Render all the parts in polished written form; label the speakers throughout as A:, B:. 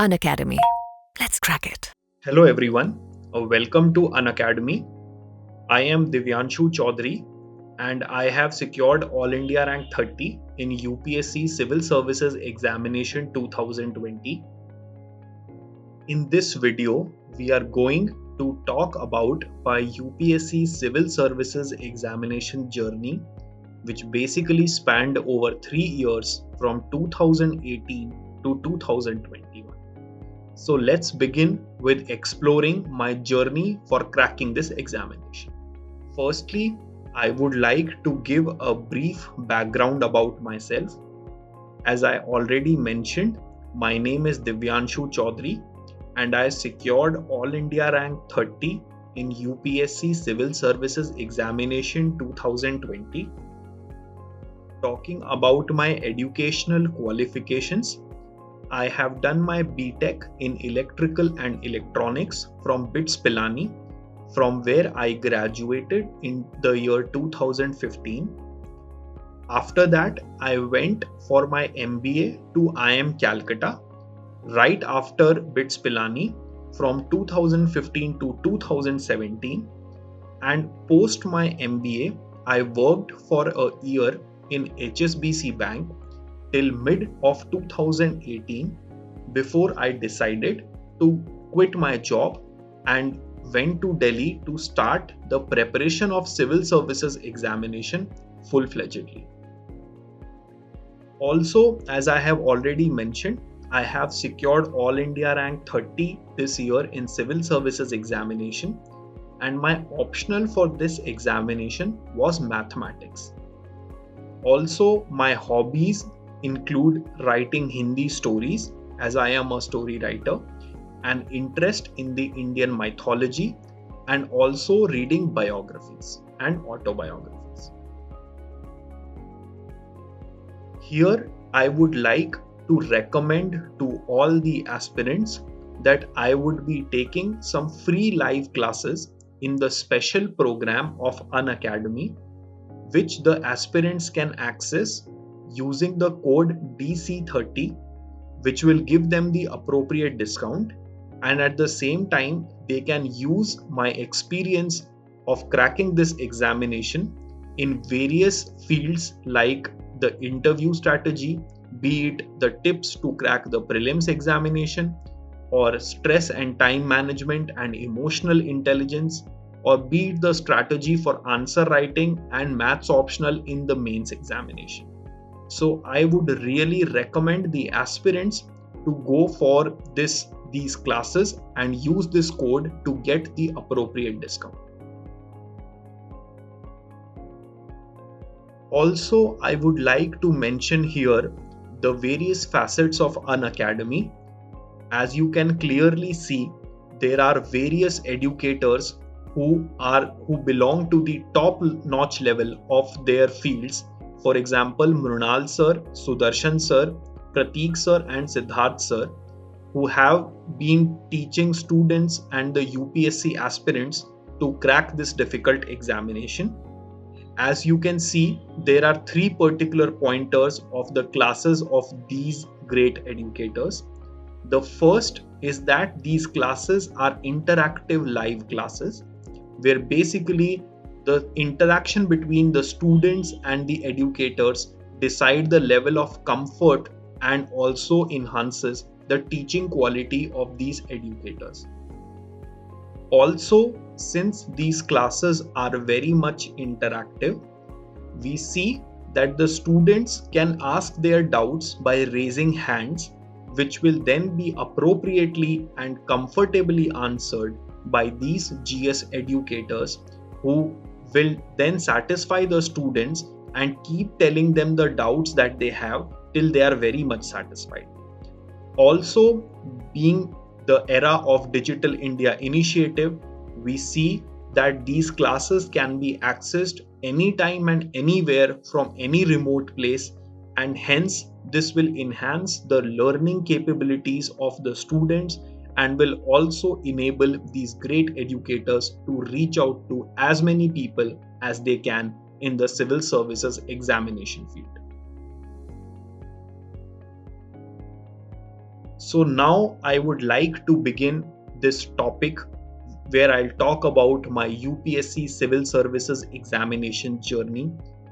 A: Unacademy. Let's crack it.
B: Hello everyone, welcome to Unacademy. I am Divyanshu Choudhary and I have secured All India Rank 30 in UPSC Civil Services Examination 2020. In this video, we are going to talk about my UPSC Civil Services Examination journey, which basically spanned over 3 years from 2018 to 2021. So let's begin with exploring my journey for cracking this examination. Firstly, I would like to give a brief background about myself. As I already mentioned, my name is Divyanshu Choudhary and I secured All India Rank 30 in UPSC Civil Services Examination 2020. Talking about my educational qualifications, I have done my BTech in Electrical and Electronics from BITS Pilani, from where I graduated in the year 2015. After that, I went for my MBA to IIM Calcutta right after BITS Pilani from 2015 to 2017, and post my MBA, I worked for a year in HSBC Bank till mid of 2018 before I decided to quit my job and went to Delhi to start the preparation of civil services examination full-fledgedly. Also, as I have already mentioned, I have secured All India Rank 30 this year in civil services examination, and my optional for this examination was mathematics. Also, my hobbies include writing Hindi stories, as I am a story writer, an interest in the Indian mythology, and also reading biographies and autobiographies. Here, I would like to recommend to all the aspirants that I would be taking some free live classes in the special program of Unacademy, which the aspirants can access using the code DC30, which will give them the appropriate discount, and at the same time they can use my experience of cracking this examination in various fields like the interview strategy, be it the tips to crack the prelims examination, or stress and time management and emotional intelligence, or be it the strategy for answer writing and maths optional in the mains examination. So I would really recommend the aspirants to go for these classes and use this code to get the appropriate discount. Also, I would like to mention here the various facets of Unacademy. As you can clearly see, there are various educators who belong to the top-notch level of their fields. For example, Mrunal sir, Sudarshan sir, Prateek sir and Siddharth sir, who have been teaching students and the UPSC aspirants to crack this difficult examination. As you can see, there are 3 particular pointers of the classes of these great educators. The first is that these classes are interactive live classes, where basically the interaction between the students and the educators decide the level of comfort and also enhances the teaching quality of these educators. Also, since these classes are very much interactive, we see that the students can ask their doubts by raising hands, which will then be appropriately and comfortably answered by these GS educators, who will then satisfy the students and keep telling them the doubts that they have till they are very much satisfied. Also, being the era of Digital India initiative, we see that these classes can be accessed anytime and anywhere from any remote place, and hence this will enhance the learning capabilities of the students and will also enable these great educators to reach out to as many people as they can in the civil services examination field. So now I would like to begin this topic where I'll talk about my UPSC Civil Services examination journey,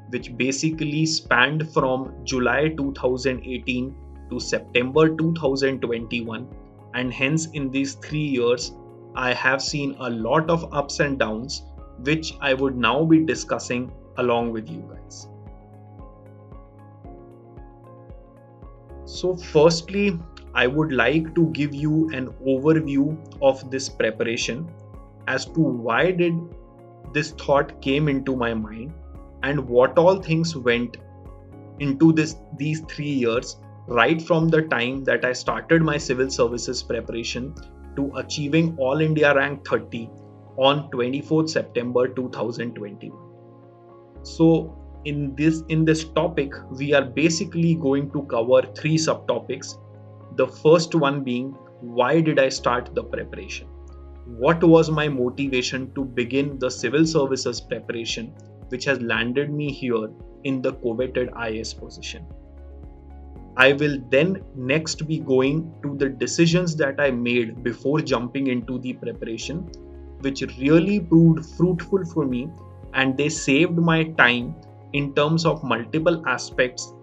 B: which basically spanned from July 2018 to September 2021. And hence, in these 3 years, I have seen a lot of ups and downs, which I would now be discussing along with you guys. So, firstly, I would like to give you an overview of this preparation as to why did this thought came into my mind and what all things went into these 3 years, right from the time that I started my civil services preparation to achieving All India Rank 30 on 24th September 2021. So in this topic, we are basically going to cover three subtopics. The first one being, why did I start the preparation? What was my motivation to begin the civil services preparation, which has landed me here in the coveted IAS position? I will then next be going to the decisions that I made before jumping into the preparation, which really proved fruitful for me, and they saved my time in terms of multiple aspects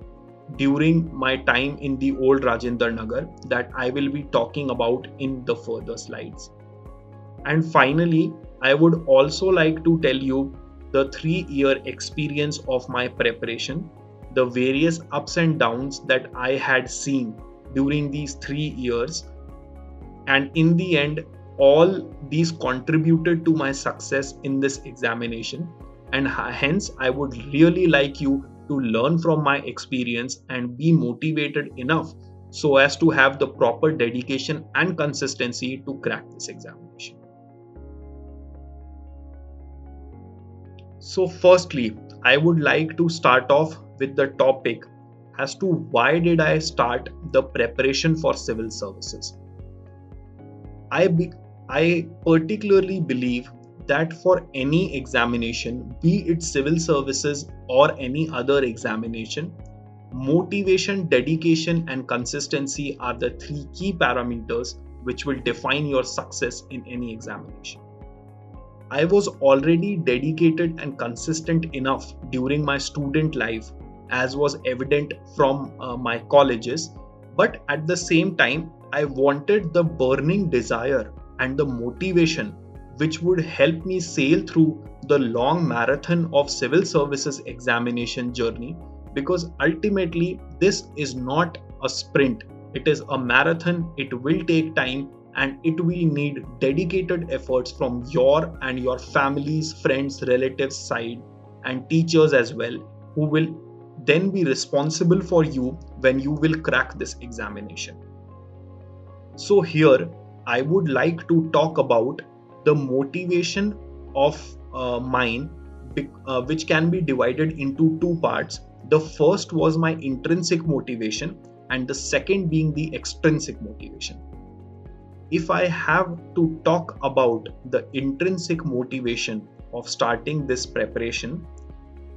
B: during my time in the old Rajendra Nagar that I will be talking about in the further slides. And finally, I would also like to tell you the 3-year experience of my preparation, the various ups and downs that I had seen during these 3 years, and in the end, all these contributed to my success in this examination, and hence I would really like you to learn from my experience and be motivated enough so as to have the proper dedication and consistency to crack this examination. So firstly, I would like to start off with the topic as to why did I start the preparation for civil services. I particularly believe that for any examination, be it civil services or any other examination, motivation, dedication, and consistency are the three key parameters which will define your success in any examination. I was already dedicated and consistent enough during my student life, as was evident from my colleges, but at the same time, I wanted the burning desire and the motivation which would help me sail through the long marathon of civil services examination journey, because ultimately this is not a sprint, it is a marathon. It will take time and it will need dedicated efforts from your and your family's, friends, relatives side, and teachers as well, who will then be responsible for you when you will crack this examination. So here I would like to talk about the motivation of mine, which can be divided into two parts. The first was my intrinsic motivation and the second being the extrinsic motivation. If I have to talk about the intrinsic motivation of starting this preparation,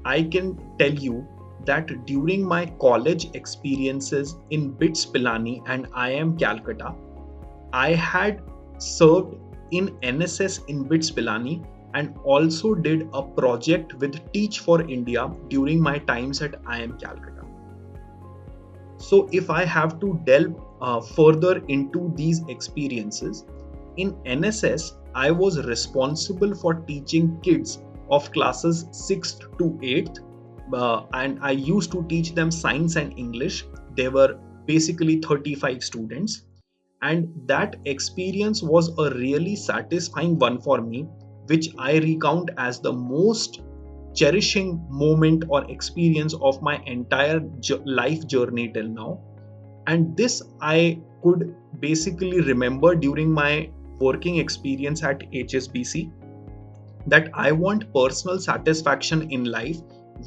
B: I can tell you that during my college experiences in BITS Pilani and IIM Calcutta, I had served in NSS in BITS Pilani and also did a project with Teach for India during my times at IIM Calcutta. So if I have to delve further into these experiences, in NSS, I was responsible for teaching kids of classes 6th to 8th, and I used to teach them science and English. There were basically 35 students, and that experience was a really satisfying one for me, which I recount as the most cherishing moment or experience of my entire life journey till now. And this I could basically remember during my working experience at HSBC, that I want personal satisfaction in life,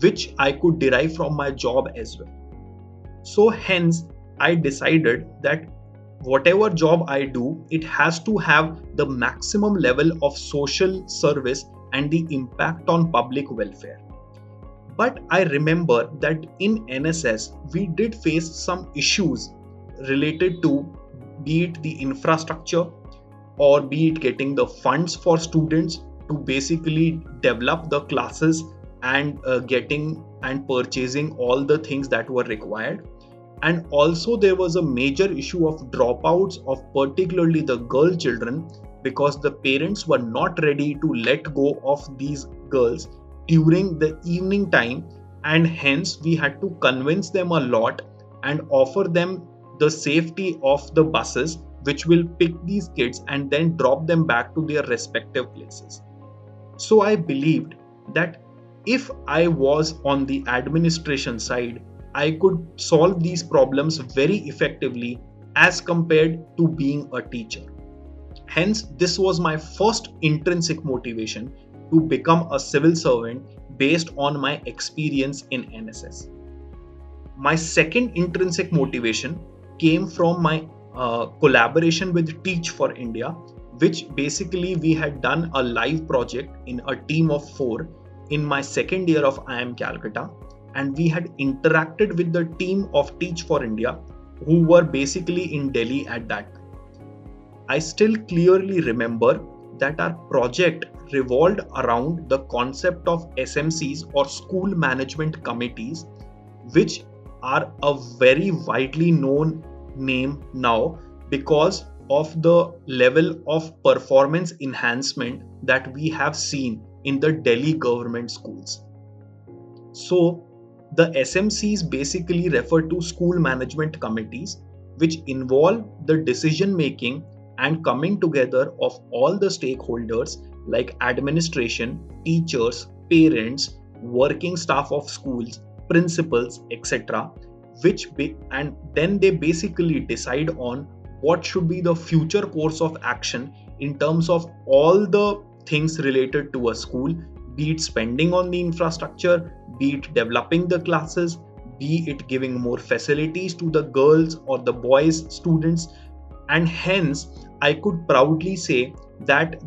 B: which I could derive from my job as well. So hence I decided that whatever job I do, it has to have the maximum level of social service and the impact on public welfare. But I remember that in NSS, we did face some issues related to be it the infrastructure or be it getting the funds for students to basically develop the classes and getting and purchasing all the things that were required. And also there was a major issue of dropouts of particularly the girl children, because the parents were not ready to let go of these girls during the evening time, and hence we had to convince them a lot and offer them the safety of the buses which will pick these kids and then drop them back to their respective places. So I believed that if I was on the administration side, I could solve these problems very effectively as compared to being a teacher. Hence, this was my first intrinsic motivation to become a civil servant based on my experience in NSS. My second intrinsic motivation came from my collaboration with Teach for India, which basically we had done a live project in a team of 4 in my second year of IIM Calcutta, and we had interacted with the team of Teach for India who were basically in Delhi at that time. I still clearly remember that our project revolved around the concept of SMCs or school management committees, which are a very widely known name now because of the level of performance enhancement that we have seen in the Delhi government schools. So the SMCs basically refer to school management committees, which involve the decision making and coming together of all the stakeholders like administration, teachers, parents, working staff of schools, principals, etc., and then they basically decide on what should be the future course of action in terms of all the things related to a school, be it spending on the infrastructure, be it developing the classes, be it giving more facilities to the girls or the boys students. And hence I could proudly say that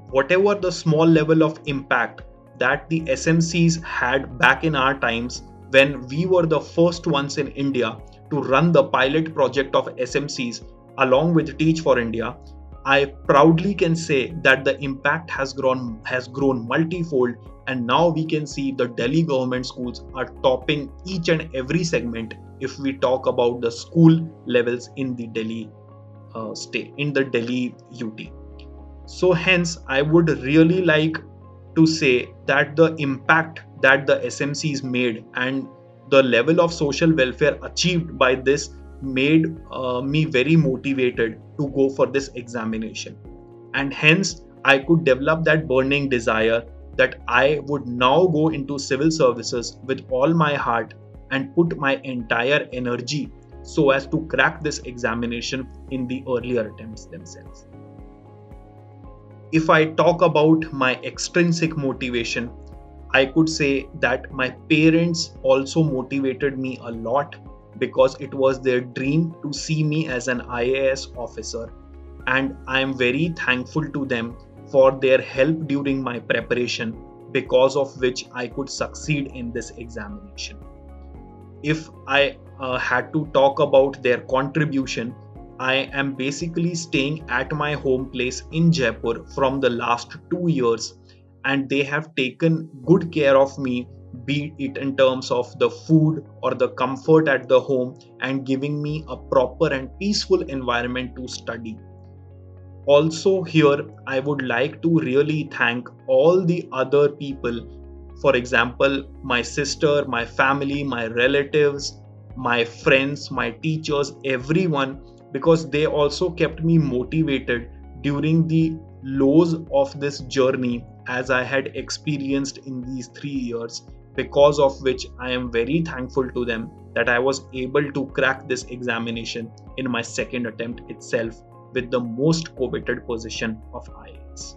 B: whatever the small level of impact that the SMCs had back in our times, when we were the first ones in India to run the pilot project of SMCs along with Teach for India, I proudly can say that the impact has grown multifold, and now we can see the Delhi government schools are topping each and every segment if we talk about the school levels in the Delhi state, in the Delhi UT. So hence I would really like to say that the impact that the SMCs made and the level of social welfare achieved by this made me very motivated to go for this examination, and hence I could develop that burning desire that I would now go into civil services with all my heart and put my entire energy so as to crack this examination in the earlier attempts themselves. If I talk about my extrinsic motivation, I could say that my parents also motivated me a lot because it was their dream to see me as an IAS officer, and I am very thankful to them for their help during my preparation, because of which I could succeed in this examination. If I had to talk about their contribution, I am basically staying at my home place in Jaipur from the last 2 years, and they have taken good care of me, be it in terms of the food or the comfort at the home, and giving me a proper and peaceful environment to study. Also here, I would like to really thank all the other people, for example, my sister, my family, my relatives, my friends, my teachers, everyone, because they also kept me motivated during the lows of this journey as I had experienced in these 3 years, because of which I am very thankful to them that I was able to crack this examination in my second attempt itself with the most coveted position of IAS.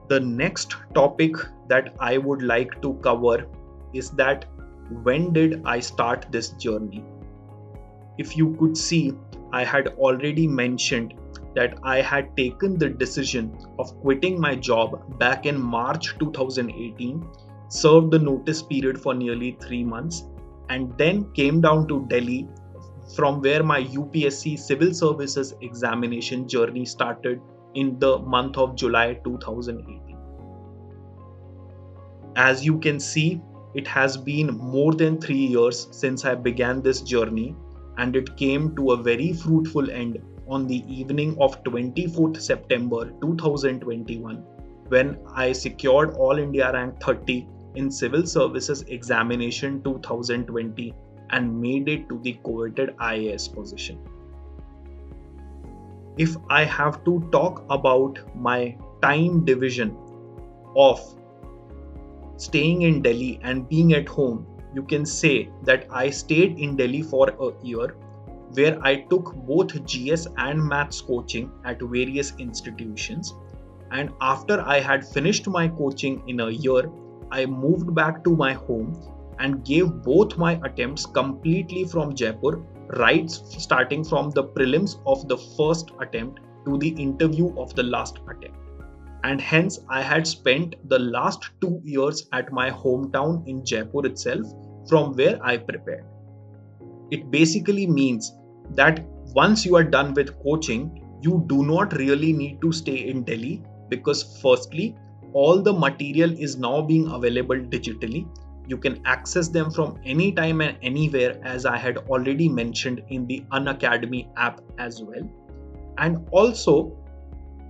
B: The next topic that I would like to cover is that when did I start this journey? If you could see, I had already mentioned that I had taken the decision of quitting my job back in March 2018, served the notice period for nearly 3 months, and then came down to Delhi from where my UPSC Civil Services examination journey started in the month of July 2018. As you can see, it has been more than 3 years since I began this journey, and it came to a very fruitful end on the evening of 24th September 2021 when I secured All India Rank 30 in Civil Services Examination 2020 and made it to the coveted IAS position. If I have to talk about my time division of staying in Delhi and being at home, you can say that I stayed in Delhi for a year where I took both GS and maths coaching at various institutions. And after I had finished my coaching in a year, I moved back to my home and gave both my attempts completely from Jaipur, right starting from the prelims of the first attempt to the interview of the last attempt. And hence I had spent the last 2 years at my hometown in Jaipur itself, from where I prepared. It basically means that once you are done with coaching, you do not really need to stay in Delhi because firstly, all the material is now being available digitally. You can access them from anytime and anywhere, as I had already mentioned in the Unacademy app as well. And also,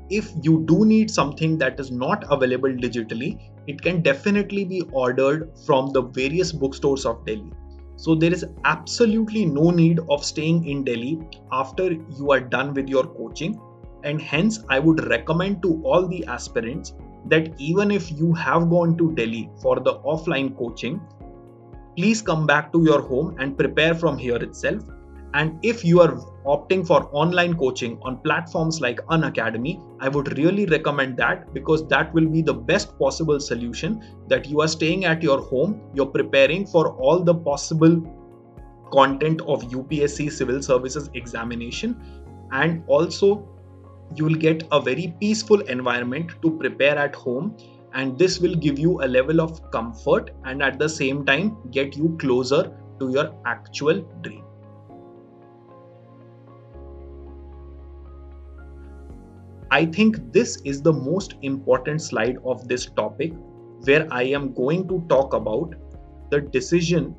B: if you do need something that is not available digitally, it can definitely be ordered from the various bookstores of Delhi. So there is absolutely no need of staying in Delhi after you are done with your coaching. And hence I would recommend to all the aspirants that even if you have gone to Delhi for the offline coaching, please come back to your home and prepare from here itself. And if you are opting for online coaching on platforms like Unacademy, I would really recommend that because that will be the best possible solution, that you are staying at your home, you're preparing for all the possible content of UPSC Civil Services examination, and also you will get a very peaceful environment to prepare at home, and this will give you a level of comfort and at the same time get you closer to your actual dream. I think this is the most important slide of this topic, where I am going to talk about the decisions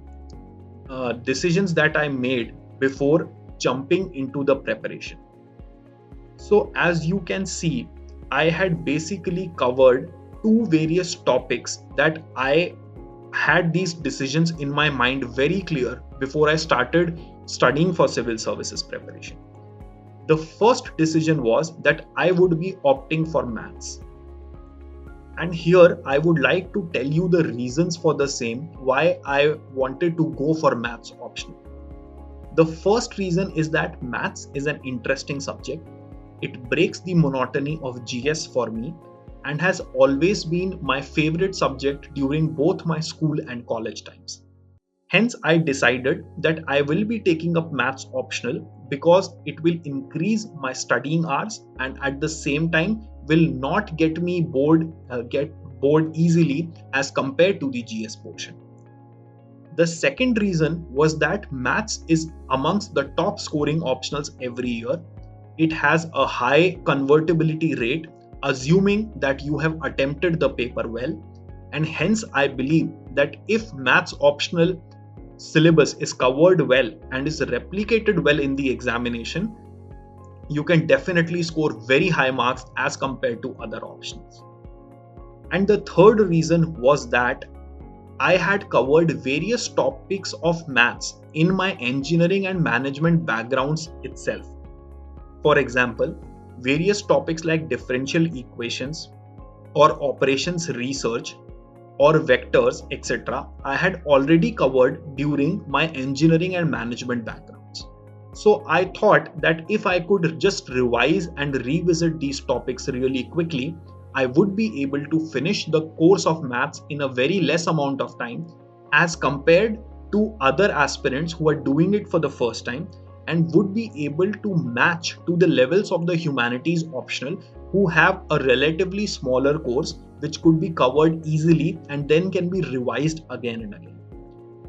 B: that I made before jumping into the preparation. So as you can see, I had basically covered two various topics that I had these decisions in my mind very clear before I started studying for civil services preparation. The first decision was that I would be opting for maths. And here I would like to tell you the reasons for the same, why I wanted to go for maths optional. The first reason is that maths is an interesting subject. It breaks the monotony of GS for me and has always been my favorite subject during both my school and college times. Hence, I decided that I will be taking up maths optional because it will increase my studying hours and at the same time will not get me bored easily as compared to the GS portion. The second reason was that maths is amongst the top scoring optionals every year. It has a high convertibility rate, assuming that you have attempted the paper well, and hence I believe that if maths optional syllabus is covered well and is replicated well in the examination, you can definitely score very high marks as compared to other options. And the third reason was that I had covered various topics of maths in my engineering and management backgrounds itself. For example, various topics like differential equations or operations research or vectors, etc., I had already covered during my engineering and management backgrounds. So I thought that if I could just revise and revisit these topics really quickly, I would be able to finish the course of maths in a very less amount of time as compared to other aspirants who are doing it for the first time and would be able to match to the levels of the humanities optional who have a relatively smaller course which could be covered easily and then can be revised again and again.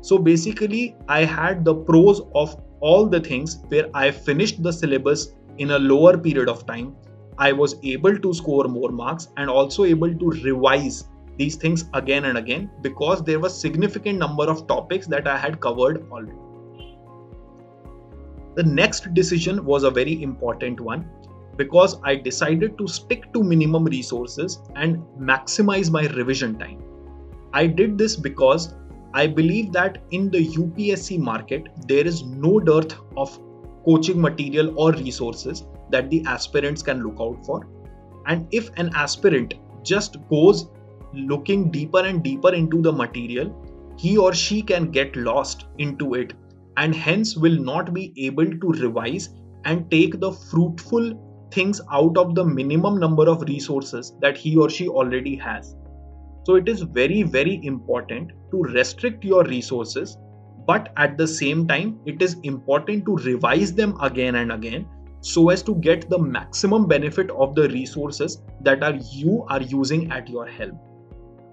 B: So basically, I had the pros of all the things where I finished the syllabus in a lower period of time, I was able to score more marks and also able to revise these things again and again because there was significant number of topics that I had covered already. The next decision was a very important one because I decided to stick to minimum resources and maximize my revision time. I did this because I believe that in the UPSC market, there is no dearth of coaching material or resources that the aspirants can look out for. And if an aspirant just goes looking deeper and deeper into the material, he or she can get lost into it and hence will not be able to revise and take the fruitful things out of the minimum number of resources that he or she already has. So it is very, very important to restrict your resources, but at the same time, it is important to revise them again and again so as to get the maximum benefit of the resources that you are using at your helm.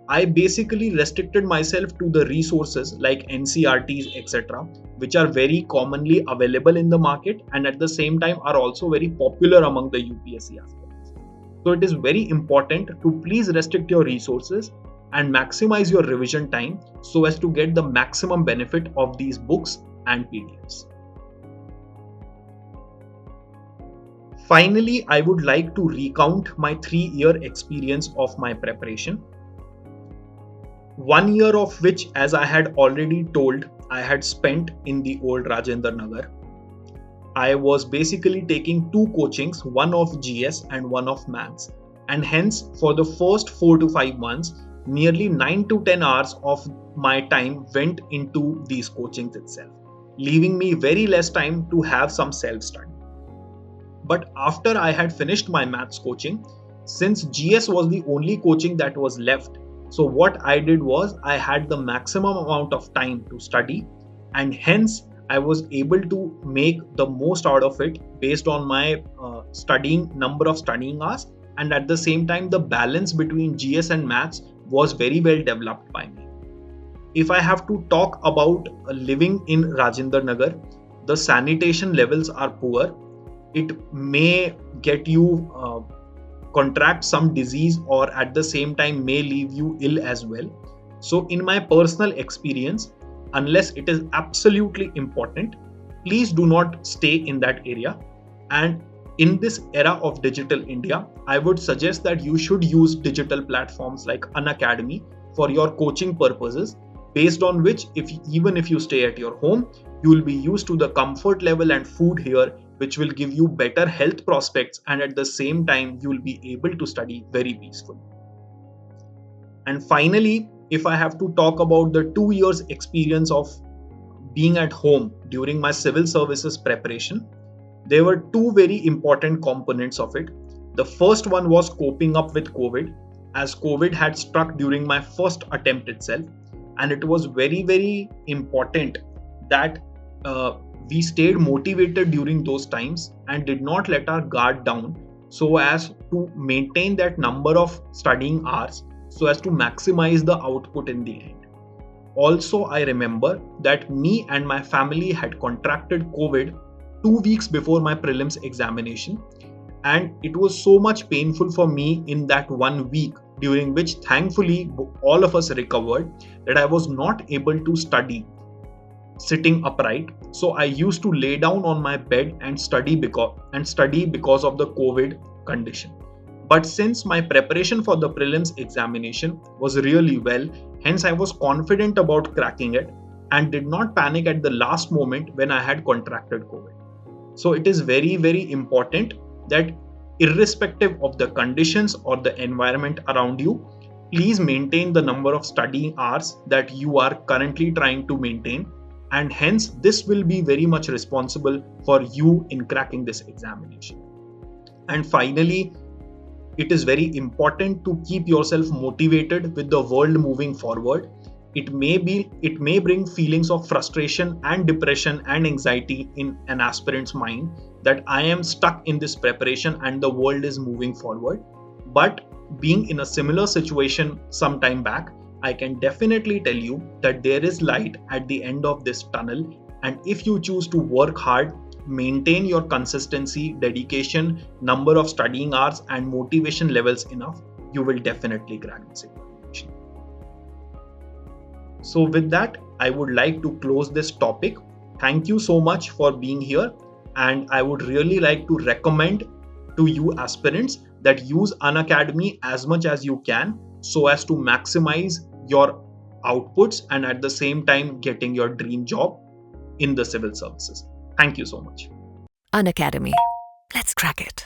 B: I basically restricted myself to the resources like NCRTs, etc., which are very commonly available in the market and at the same time are also very popular among the UPSC aspirants. So it is very important to please restrict your resources and maximize your revision time so as to get the maximum benefit of these books and PDFs. Finally, I would like to recount my 3-year experience of my preparation. 1 year of which, as I had already told, I had spent in the old Rajendra Nagar. I was basically taking 2 coachings, one of GS and one of Maths, and hence for the first 4 to 5 months, nearly 9 to 10 hours of my time went into these coachings itself, leaving me very less time to have some self-study. But after I had finished my Maths coaching, since GS was the only coaching that was left, so what I did was I had the maximum amount of time to study and hence I was able to make the most out of it based on my number of studying hours, and at the same time the balance between GS and Maths was very well developed by me. If I have to talk about living in Rajendra Nagar, the sanitation levels are poor. It may get you contract some disease or at the same time may leave you ill as well. So in my personal experience, unless it is absolutely important, please do not stay in that area. And in this era of digital India, I would suggest that you should use digital platforms like Unacademy for your coaching purposes, based on which even if you stay at your home, you will be used to the comfort level and food here, which will give you better health prospects, and at the same time you will be able to study very peacefully. And finally, if I have to talk about the 2 years experience of being at home during my civil services preparation, there were 2 very important components of it. The first one was coping up with COVID, as COVID had struck during my first attempt itself, and it was very, very important that we stayed motivated during those times and did not let our guard down so as to maintain that number of studying hours so as to maximize the output in the end. Also, I remember that me and my family had contracted COVID 2 weeks before my prelims examination, and it was so much painful for me in that 1 week, during which thankfully all of us recovered, that I was not able to study sitting upright. So I used to lay down on my bed and study because of the COVID condition. But since my preparation for the prelims examination was really well, hence I was confident about cracking it and did not panic at the last moment when I had contracted COVID. So it is very, very important that irrespective of the conditions or the environment around you, please maintain the number of studying hours that you are currently trying to maintain, and hence this will be very much responsible for you in cracking this examination. And finally, it is very important to keep yourself motivated with the world moving forward. It may bring feelings of frustration and depression and anxiety in an aspirant's mind that I am stuck in this preparation and the world is moving forward. But being in a similar situation some time back, I can definitely tell you that there is light at the end of this tunnel, And if you choose to work hard, maintain your consistency, dedication, number of studying hours, and motivation levels enough, you will definitely crack this examination. So with that, I would like to close this topic. Thank you so much for being here, and I would really like to recommend to you aspirants that use Unacademy as much as you can so as to maximize your outputs and at the same time getting your dream job in the civil services. Thank you so much.
A: Unacademy. Let's crack it.